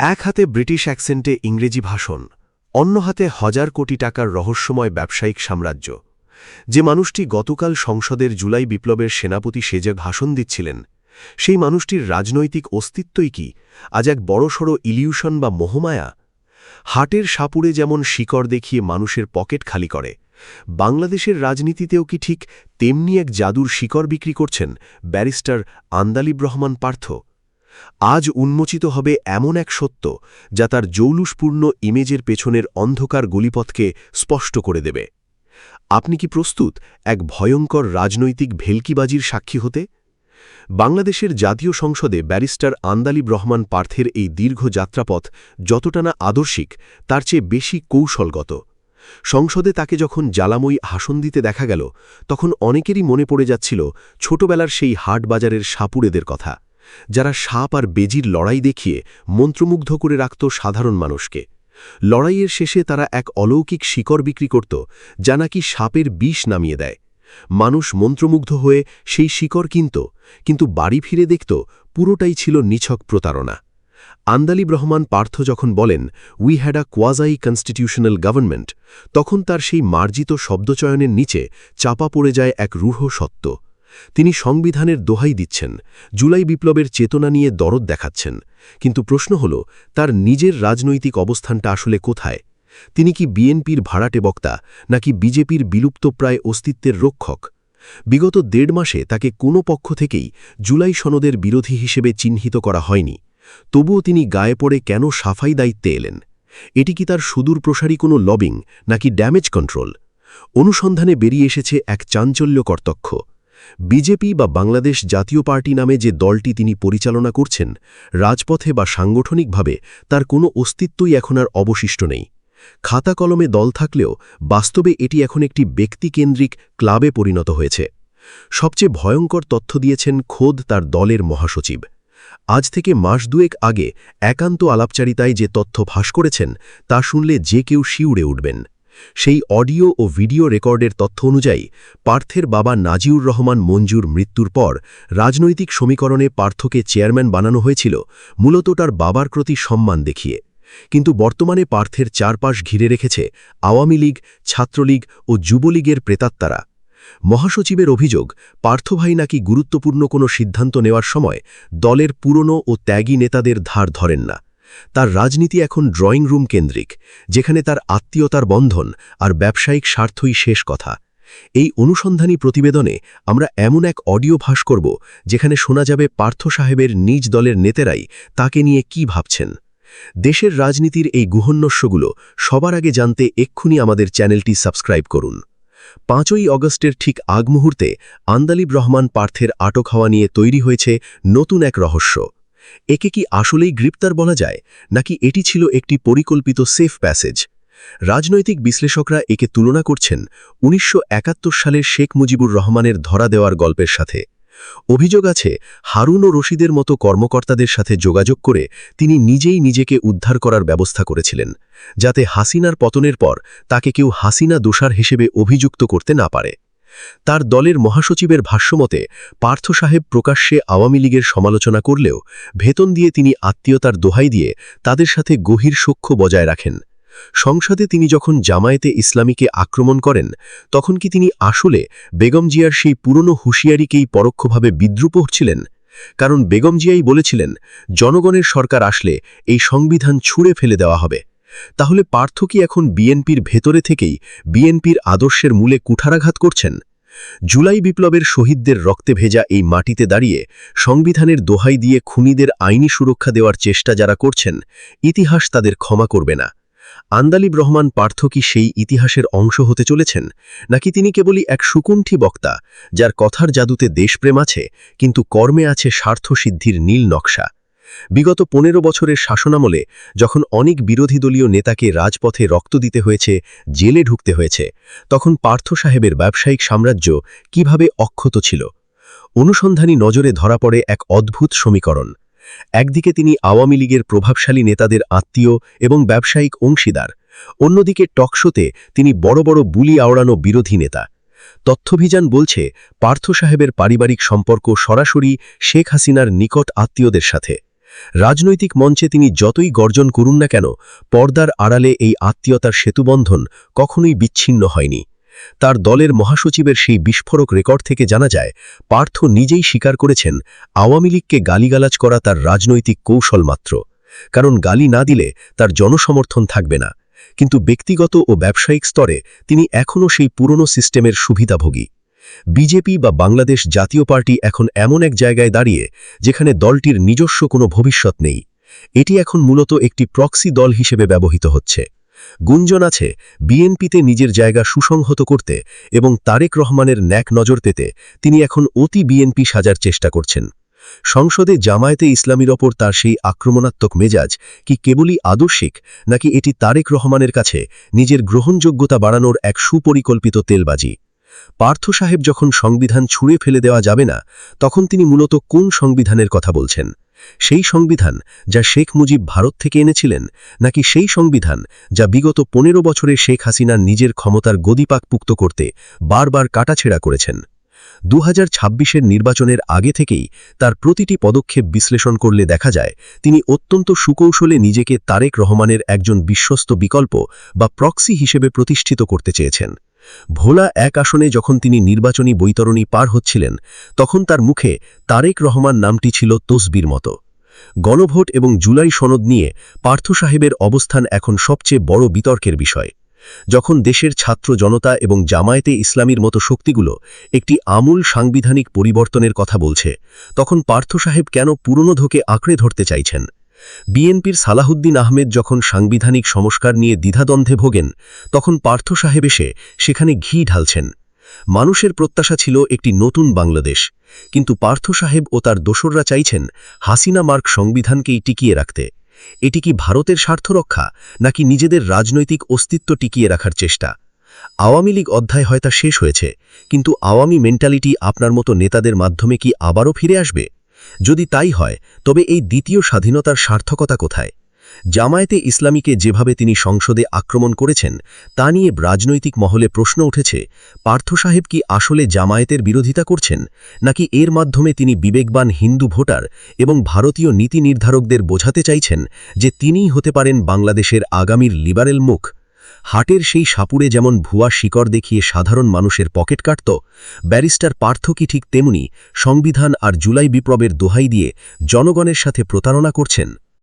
এক হাতে ব্রিটিশ অ্যাকসেন্টে ইংরেজি ভাষণ, অন্য হাতে হাজার কোটি টাকার রহস্যময় ব্যবসায়িক সাম্রাজ্য। যে মানুষটি গতকাল সংসদের জুলাই বিপ্লবের সেনাপতি সেজে ভাষণ দিচ্ছিলেন, সেই মানুষটির রাজনৈতিক অস্তিত্বই কি আজ এক বড়সড় ইলিউশন বা মোহমায়া? হাটের সাপুড়ে যেমন শিকড় দেখিয়ে মানুষের পকেট খালি করে, বাংলাদেশের রাজনীতিতেও কি ঠিক তেমনি এক জাদুর শিকড় বিক্রি করছেন ব্যারিস্টার আন্দালিব রহমান পার্থ? আজ উন্মোচিত হবে এমন এক সত্য যা তার জৌলুসপূর্ণ ইমেজের পেছনের অন্ধকার গলিপথকে স্পষ্ট করে দেবে। আপনি কি প্রস্তুত এক ভয়ঙ্কর রাজনৈতিক ভেলকিবাজির সাক্ষী হতে? বাংলাদেশের জাতীয় সংসদে ব্যারিস্টার আন্দালিব রহমান পার্থের এই দীর্ঘ যাত্রাপথ যতটা না আদর্শিক, তার চেয়ে বেশি কৌশলগত। সংসদে তাকে যখন জ্বালাময়ী ভাষণ দিতে দেখা গেল, তখন অনেকেরই মনে পড়ে যাচ্ছিল ছোটবেলার সেই হাটবাজারের সাপুড়েদের কথা, যারা সাপ আর বেজির লড়াই দেখিয়ে মন্ত্রমুগ্ধ করে রাখত সাধারণ মানুষকে। লড়াইয়ের শেষে তারা এক অলৌকিক শিকড় বিক্রি করত, যা নাকি সাপের বিষ নামিয়ে দেয়। মানুষ মন্ত্রমুগ্ধ হয়ে সেই শিকড় কিনত, কিন্তু বাড়ি ফিরে দেখত পুরোটাই ছিল নিছক প্রতারণা। আন্দালিব রহমান পার্থ যখন বলেন, we had a quasi constitutional government, তখন তার সেই মার্জিত শব্দচয়নের নিচে চাপা পড়ে যায় এক রূঢ় সত্য। তিনি সংবিধানের দোহাই দিচ্ছেন, জুলাই বিপ্লবের চেতনা নিয়ে দরদ দেখাচ্ছেন, কিন্তু প্রশ্ন হল তার নিজের রাজনৈতিক অবস্থানটা আসলে কোথায়? তিনি কি বিএনপির ভাড়াটে বক্তা, নাকি বিজেপির বিলুপ্তপ্রায় অস্তিত্বের রক্ষক? বিগত ১.৫ মাসে তাকে কোনো পক্ষ থেকেই জুলাই সনদের বিরোধী হিসেবে চিহ্নিত করা হয়নি। তবুও তিনি গায়ে পড়ে কেন সাফাই দায়িত্বে এলেন? এটি কি তার সুদূর প্রসারী কোনো লবিং, নাকি ড্যামেজ কন্ট্রোল? অনুসন্ধানে বেরিয়ে এসেছে এক চাঞ্চল্যকর তথ্য। বিজেপি বা বাংলাদেশ জাতীয় পার্টি নামে যে দলটি তিনি পরিচালনা করছেন, রাজপথে বা সাংগঠনিকভাবে তার কোনো অস্তিত্বই এখন আর অবশিষ্ট নেই। খাতা কলমে দল থাকলেও বাস্তবে এটি এখন একটি ব্যক্তিকেন্দ্রিক ক্লাবে পরিণত হয়েছে। সবচেয়ে ভয়ঙ্কর তথ্য দিয়েছেন খোদ তার দলের মহাসচিব। আজ থেকে মাস দুয়েক আগে একান্ত আলাপচারিতায় যে তথ্য ফাঁস করেছেন, তা শুনলে যে কেউ শিউরে উঠবেন। সেই অডিও ও ভিডিও রেকর্ডের তথ্য অনুযায়ী পার্থের বাবা নাজিউর রহমান মঞ্জুর মৃত্যুর পর রাজনৈতিক সমীকরণে পার্থকে চেয়ারম্যান বানানো হয়েছিল মূলত তার বাবার প্রতি সম্মান দেখিয়ে। কিন্তু বর্তমানে পার্থের চারপাশ ঘিরে রেখেছে আওয়ামী লীগ, ছাত্রলীগ ও যুবলীগের প্রেতাত্মারা। মহাসচিবের অভিযোগ, পার্থভাই নাকি গুরুত্বপূর্ণ কোনো সিদ্ধান্ত নেওয়ার সময় দলের পুরনো ও ত্যাগী নেতাদের ধার ধরেন না। তার রাজনীতি এখন ড্রয়িং রুম কেন্দ্রিক, যেখানে তার আত্মীয়তার বন্ধন আর ব্যবসায়িক স্বার্থই শেষ কথা। এই অনুসন্ধানী প্রতিবেদনে আমরা এমন এক অডিও ফাঁস করব, যেখানে শোনা যাবে পার্থ সাহেবের নিজ দলের নেতারাই তাকে নিয়ে কি ভাবছেন। দেশের রাজনীতির এই গুহন্যস্যগুলো সবার আগে জানতে এক্ষুনি আমাদের চ্যানেলটি সাবস্ক্রাইব করুন। ৫ই অগস্টের ঠিক আগ মুহূর্তে আন্দালিব রহমান পার্থের আটক হওয়া নিয়ে তৈরি হয়েছে নতুন এক রহস্য। একে কি আসলেই গ্রেপ্তার বলা যায়, নাকি এটি ছিল একটি পরিকল্পিত সেফ প্যাসেজ? রাজনৈতিক বিশ্লেষকরা একে তুলনা করছেন ১৯৭১ সালের শেখ মুজিবুর রহমানের ধরা দেওয়ার গল্পের সাথে। অভিযোগ আছে, হারুন ও রশিদের মতো কর্মকর্তাদের সাথে যোগাযোগ করে তিনি নিজেই নিজেকে উদ্ধার করার ব্যবস্থা করেছিলেন, যাতে হাসিনার পতনের পর তাকে কেউ হাসিনা দোষার হিসেবে অভিযুক্ত করতে না পারে। তার দলের মহাসচিবের ভাষ্যমতে পার্থ সাহেব প্রকাশ্যে আওয়ামী লীগের সমালোচনা করলেও বেতন দিয়ে তিনি আত্মীয়তার দোহাই দিয়ে তাদের সাথে গভীর সখ্য বজায় রাখেন। সংসদে তিনি যখন জামায়াতে ইসলামীকে আক্রমণ করেন, তখন কি তিনি আসলে বেগম জিয়ার সেই পুরনো হুঁশিয়ারিকেই পরোক্ষভাবে বিদ্রুপ করছিলেন? কারণ বেগম জিয়াই বলেছিলেন, জনগণের সরকার আসলে এই সংবিধান ছুঁড়ে ফেলে দেওয়া হবে। তাহলে পার্থ কি এখন বিএনপির ভেতরে থেকেই বিএনপির আদর্শের মূলে কুঠারাঘাত করছেন? জুলাই বিপ্লবের শহীদদের রক্তে ভেজা এই মাটিতে দাঁড়িয়ে সংবিধানের দোহাই দিয়ে খুনিদের আইনি সুরক্ষা দেওয়ার চেষ্টা যারা করছেন, ইতিহাস তাদের ক্ষমা করবে না। আন্দালিব রহমান পার্থ কি সেই ইতিহাসের অংশ হতে চলেছেন, নাকি তিনি কেবলই এক সুকুণ্ঠী বক্তা, যার কথার জাদুতে দেশপ্রেম আছে কিন্তু কর্মে আছে স্বার্থসিদ্ধির নীল নকশা? বিগত ১৫ বছরের শাসনামলে যখন অনেক বিরোধী দলীয় নেতাকে রাজপথে রক্ত দিতে হয়েছে, জেলে ঢুকতে হয়েছে, তখন পার্থ সাহেবের ব্যবসায়িক সাম্রাজ্য কিভাবে অক্ষত ছিল? অনুসন্ধানী নজরে ধরা পড়ে এক অদ্ভুত সমীকরণ। একদিকে তিনি আওয়ামী লীগের প্রভাবশালী নেতাদের আত্মীয় এবং ব্যবসায়িক অংশীদার, অন্যদিকে টকশোতে তিনি বড় বড় বুলি আওড়ানো বিরোধী নেতা। তথ্যভিযান বলছে, পার্থ সাহেবের পারিবারিক সম্পর্ক সরাসরি শেখ হাসিনার নিকট আত্মীয়দের সাথে। রাজনৈতিক মঞ্চে তিনি যতই গর্জন করুন না কেন, পর্দার আড়ালে এই আত্মীয়তার সেতুবন্ধন কখনোই বিচ্ছিন্ন হয়নি। তার দলের মহাসচিবের সেই বিস্ফোরক রেকর্ড থেকে জানা যায়, পার্থ নিজেই স্বীকার করেছেন আওয়ামী লীগকে গালিগালাজ করা তার রাজনৈতিক কৌশল মাত্র। কারণ গালি না দিলে তার জনসমর্থন থাকবে না। কিন্তু ব্যক্তিগত ও ব্যবসায়িক স্তরে তিনি এখনও সেই পুরনো সিস্টেমের সুবিধাভোগী। বিজেপি বা বাংলাদেশ জাতীয় পার্টি এখন এমন এক জায়গায় দাঁড়িয়ে যেখানে দলটির নিজস্ব কোনো ভবিষ্যৎ নেই। এটি এখন মূলত একটি প্রক্সি দল হিসেবে ব্যবহৃত হচ্ছে। গুঞ্জন আছে, বিএনপিতে নিজের জায়গা সুসংহত করতে এবং তারেক রহমানের ন্যাক নজর পেতে তিনি এখন অতি বিএনপি সাজার চেষ্টা করছেন। সংসদে জামায়াতে ইসলামীর ওপর তার সেই আক্রমণাত্মক মেজাজ কি কেবলই আদর্শিক, নাকি এটি তারেক রহমানের কাছে নিজের গ্রহণযোগ্যতা বাড়ানোর এক সুপরিকল্পিত তেলবাজি? পার্থ সাহেব যখন সংবিধান ছুঁড়ে ফেলে দেওয়া যাবে না, তখন তিনি মূলত কোন সংবিধানের কথা বলছেন? সেই সংবিধান যা শেখ মুজিব ভারত থেকে এনেছিলেন, নাকি সেই সংবিধান যা বিগত ১৫ বছরে শেখ হাসিনার নিজের ক্ষমতার গদিপাকপুক্ত করতে বারবার কাটাছেঁড়া করেছেন? ২০২৬-এর নির্বাচনের আগে থেকেই তার প্রতিটি পদক্ষেপ বিশ্লেষণ করলে দেখা যায় তিনি অত্যন্ত সুকৌশলে নিজেকে তারেক রহমানের একজন বিশ্বস্ত বিকল্প বা প্রক্সি হিসেবে প্রতিষ্ঠিত করতে চেয়েছেন। ভোলা ১ আসনে যখন তিনি নির্বাচনী বৈতরণী পার হচ্ছিলেন, তখন তার মুখে তারেক রহমান নামটি ছিল তসবির মতো। গণভোট এবং জুলাই সনদ নিয়ে পার্থ সাহেবের অবস্থান এখন সবচেয়ে বড় বিতর্কের বিষয়। যখন দেশের ছাত্র জনতা এবং জামায়াতে ইসলামীর মতো শক্তিগুলো একটি আমূল সাংবিধানিক পরিবর্তনের কথা বলছে, তখন পার্থ সাহেব কেন পুরনো ধোঁকে আঁকড়ে ধরতে চাইছেন? বিএনপির সালাহুদ্দিন আহমেদ যখন সাংবিধানিক সংস্কার নিয়ে দ্বিধাদ্বন্দ্বে ভোগেন, তখন পার্থ সাহেব এসে সেখানে ঘি ঢালছেন। মানুষের প্রত্যাশা ছিল একটি নতুন বাংলাদেশ, কিন্তু পার্থ সাহেব ও তার দোসররা চাইছেন হাসিনা মার্ক সংবিধানকেই টিকিয়ে রাখতে। এটি কি ভারতের স্বার্থ রক্ষা, নাকি নিজেদের রাজনৈতিক অস্তিত্ব টিকিয়ে রাখার চেষ্টা? আওয়ামী লীগ অধ্যায় হয়তো শেষ হয়েছে, কিন্তু আওয়ামী মেন্টালিটি আপনার মতো নেতাদের মাধ্যমে কি আবারও ফিরে আসবে? যদি তাই হয়, তবে এই দ্বিতীয় স্বাধীনতার সার্থকতা কোথায়? জামায়াতে ইসলামীকে যেভাবে তিনি সংসদে আক্রমণ করেছেন, তা নিয়ে রাজনৈতিক মহলে প্রশ্ন উঠেছে, পার্থ সাহেব কি আসলে জামায়াতের বিরোধিতা করছেন, নাকি এর মাধ্যমে তিনি বিবেকবান হিন্দু ভোটার এবং ভারতীয় নীতি নির্ধারকদের বোঝাতে চাইছেন যে তিনিই হতে পারেন বাংলাদেশের আগামীর লিবারেল মুখ? হাটের সেই সাপুড়ে যেমন ভুয়া শিকড় দেখিয়ে সাধারণ মানুষের পকেট কাটত, ব্যারিস্টার পার্থ কি ঠিক তেমনি সংবিধান আর জুলাই বিপ্লবের দোহাই দিয়ে জনগণের সাথে প্রতারণা করছেন?